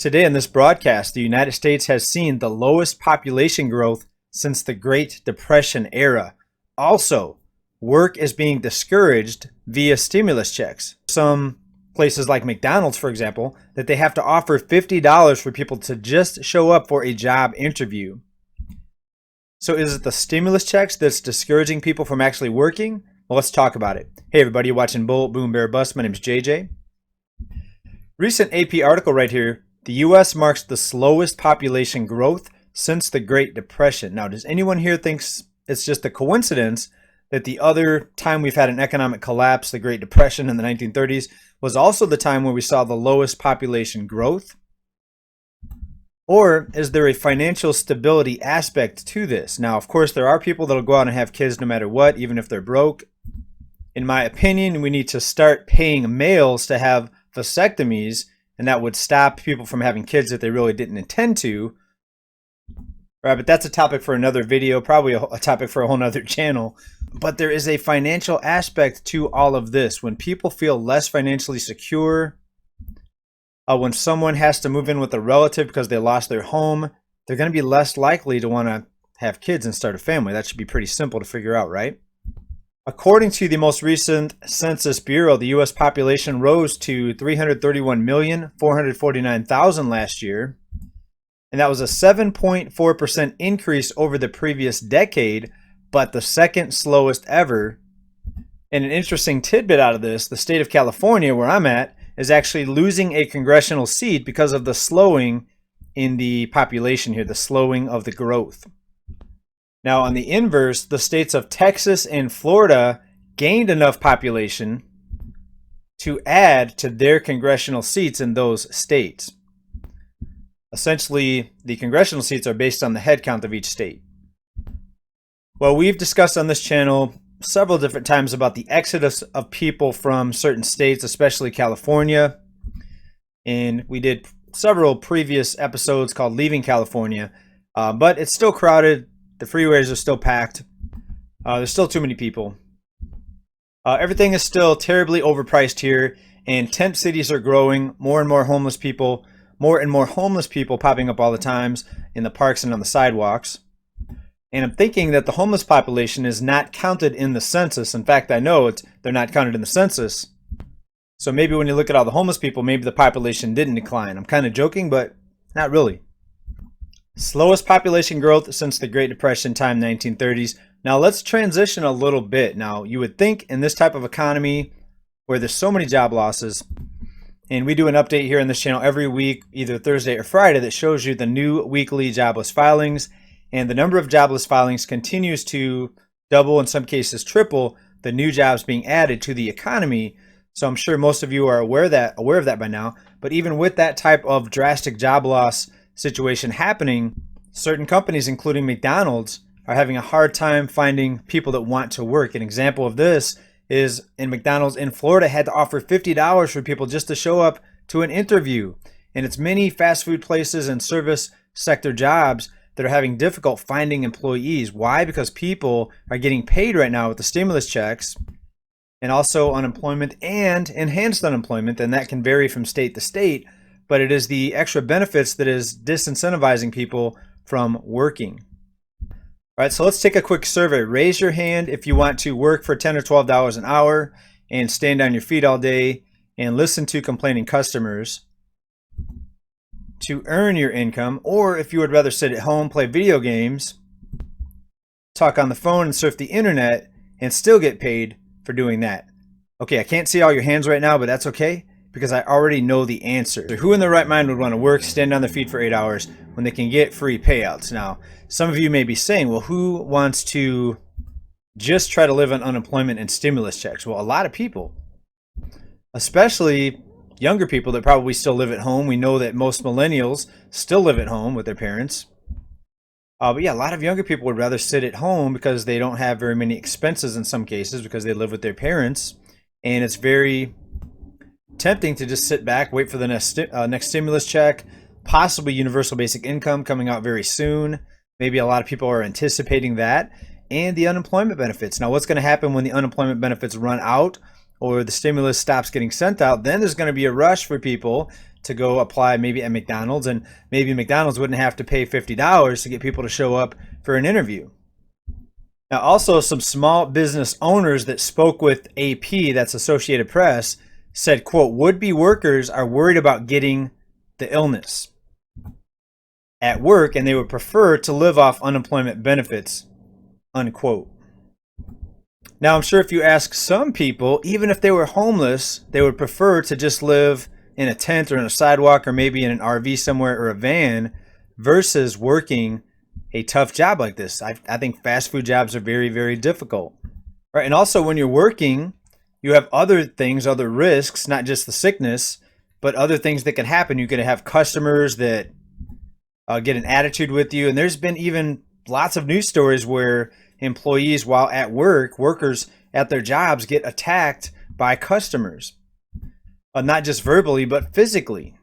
Today in this broadcast, the United States has seen the lowest population growth since the Great Depression era. Also, work is being discouraged via stimulus checks. Some places like McDonald's, for example, that they have to offer $50 for people to just show up for a job interview. So is it the stimulus checks that's discouraging people from actually working? Well, let's talk about it. Hey everybody, you're watching Bull, Boom, Bear, Bust. My name is JJ. Recent AP article right here. The U.S. marks the slowest population growth since the Great Depression. Now, does anyone here think it's just a coincidence that the other time we've had an economic collapse, the Great Depression in the 1930s, was also the time where we saw the lowest population growth? Or is there a financial stability aspect to this? Now, of course, there are people that'll go out and have kids no matter what, even if they're broke. In my opinion, we need to start paying males to have vasectomies, and that would stop people from having kids that they really didn't intend to. Right, but that's a topic for another video, probably a topic for a whole nother channel. But there is a financial aspect to all of this. When people feel less financially secure, when someone has to move in with a relative because they lost their home, they're going to be less likely to want to have kids and start a family. That should be pretty simple to figure out, right? According to the most recent Census Bureau, the U.S. population rose to 331,449,000 last year. And that was a 7.4% increase over the previous decade, but the second slowest ever. And an interesting tidbit out of this, the state of California, where I'm at, is actually losing a congressional seat because of the slowing in the population here, the slowing of the growth. Now, on the inverse, the states of Texas and Florida gained enough population to add to their congressional seats in those states. Essentially, the congressional seats are based on the head count of each state. Well, we've discussed on this channel several different times about the exodus of people from certain states, especially California. And we did several previous episodes called Leaving California. But it's still crowded. The freeways are still packed. There's still too many people. Everything is still terribly overpriced here. And tent cities are growing. More and more homeless people popping up all the times in the parks and on the sidewalks. And I'm thinking that the homeless population is not counted in the census. In fact, I know they're not counted in the census. So maybe when you look at all the homeless people, maybe the population didn't decline. I'm kind of joking, but not really. Slowest population growth since the Great Depression time, 1930s. Now let's transition a little bit. Now you would think in this type of economy where there's so many job losses, and we do an update here on this channel every week, either Thursday or Friday, that shows you the new weekly jobless filings. And the number of jobless filings continues to double, in some cases triple, the new jobs being added to the economy. So I'm sure most of you are aware of that by now. But even with that type of drastic job loss situation happening, certain companies, including McDonald's, are having a hard time finding people that want to work. An example of this is in McDonald's in Florida had to offer $50 for people just to show up to an interview. And it's many fast food places and service sector jobs that are having difficult finding employees. Why? Because people are getting paid right now with the stimulus checks and also unemployment and enhanced unemployment, and that can vary from state to state, but it is the extra benefits that is disincentivizing people from working. All right, so let's take a quick survey. Raise your hand if you want to work for $10 or $12 an hour and stand on your feet all day and listen to complaining customers to earn your income, or if you would rather sit at home, play video games, talk on the phone, and surf the internet, and still get paid for doing that. Okay, I can't see all your hands right now, but that's okay, because I already know the answer. So who in their right mind would want to work, stand on their feet for 8 hours when they can get free payouts? Now, some of you may be saying, well, who wants to just try to live on unemployment and stimulus checks? Well, a lot of people, especially younger people that probably still live at home. We know that most millennials still live at home with their parents. But yeah, a lot of younger people would rather sit at home because they don't have very many expenses in some cases because they live with their parents. And it's very tempting to just sit back, wait for the next stimulus check, possibly universal basic income coming out very soon. Maybe a lot of people are anticipating that. And the unemployment benefits. Now, what's going to happen when the unemployment benefits run out or the stimulus stops getting sent out? Then there's going to be a rush for people to go apply maybe at McDonald's, and maybe McDonald's wouldn't have to pay $50 to get people to show up for an interview. Now, also some small business owners that spoke with AP, that's Associated Press, said, quote, would-be workers are worried about getting the illness at work and they would prefer to live off unemployment benefits, unquote. Now, I'm sure if you ask some people, even if they were homeless, they would prefer to just live in a tent or in a sidewalk or maybe in an RV somewhere or a van versus working a tough job like this. I think fast food jobs are very, very difficult. Right? And also when you're working, you have other things, other risks, not just the sickness, but other things that can happen. You could have customers that get an attitude with you. And there's been even lots of news stories where employees, while at work, workers at their jobs get attacked by customers, not just verbally, but physically.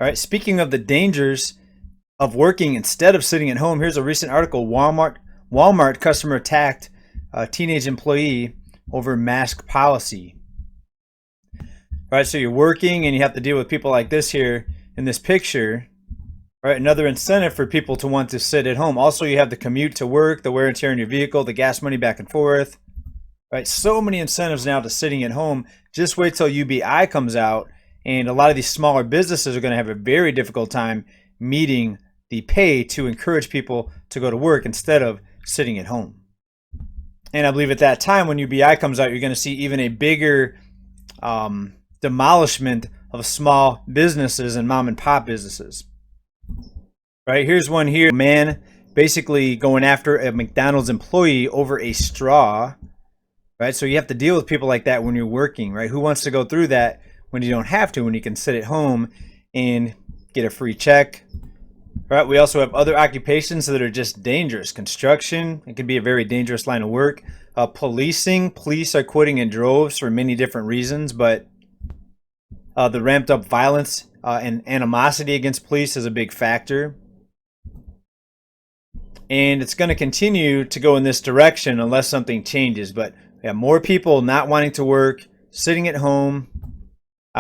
All right. Speaking of the dangers of working instead of sitting at home, here's a recent article. Walmart customer attacked a teenage employee over mask policy. All right. So you're working and you have to deal with people like this here in this picture. Right, another incentive for people to want to sit at home. Also, you have the commute to work, the wear and tear on your vehicle, the gas money back and forth. Right, so many incentives now to sitting at home. Just wait till UBI comes out, and a lot of these smaller businesses are going to have a very difficult time meeting the pay to encourage people to go to work instead of sitting at home. And I believe at that time, when UBI comes out, you're going to see even a bigger demolishment of small businesses and mom and pop businesses. Right, here's one here. Man basically going after a McDonald's employee over a straw. Right, so you have to deal with people like that when you're working. Right, who wants to go through that when you don't have to, when you can sit at home and get a free check? Right, we also have other occupations that are just dangerous. Construction, it can be a very dangerous line of work. Policing, police are quitting in droves for many different reasons, but the ramped up violence and animosity against police is a big factor. And it's going to continue to go in this direction unless something changes. But we have more people not wanting to work, sitting at home,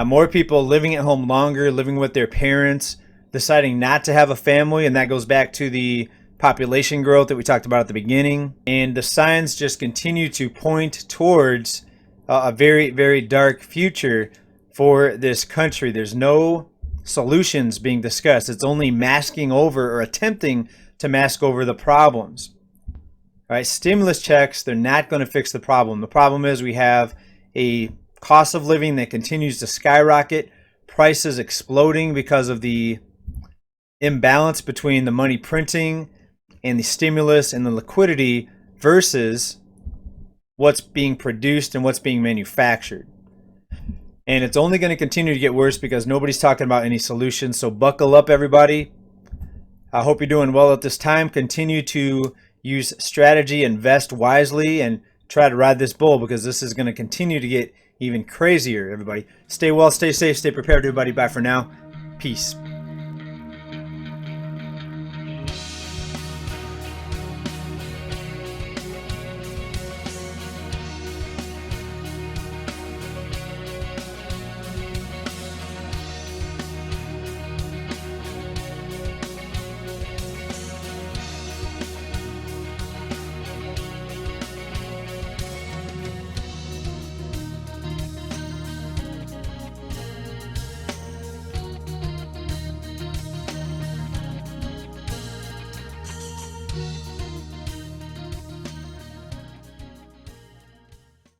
more people living at home longer, living with their parents, deciding not to have a family. And that goes back to the population growth that we talked about at the beginning. And the signs just continue to point towards a very, very dark future for this country. There's no solutions being discussed. It's only masking over or attempting to mask over the problems. All right, stimulus checks, they're not going to fix the problem. The problem is we have a cost of living that continues to skyrocket, prices exploding because of the imbalance between the money printing and the stimulus and the liquidity versus what's being produced and what's being manufactured. And it's only going to continue to get worse because nobody's talking about any solutions. So buckle up, everybody. I hope you're doing well at this time. Continue to use strategy, invest wisely, and try to ride this bull because this is going to continue to get even crazier, everybody. Stay well, stay safe, stay prepared, everybody. Bye for now. Peace.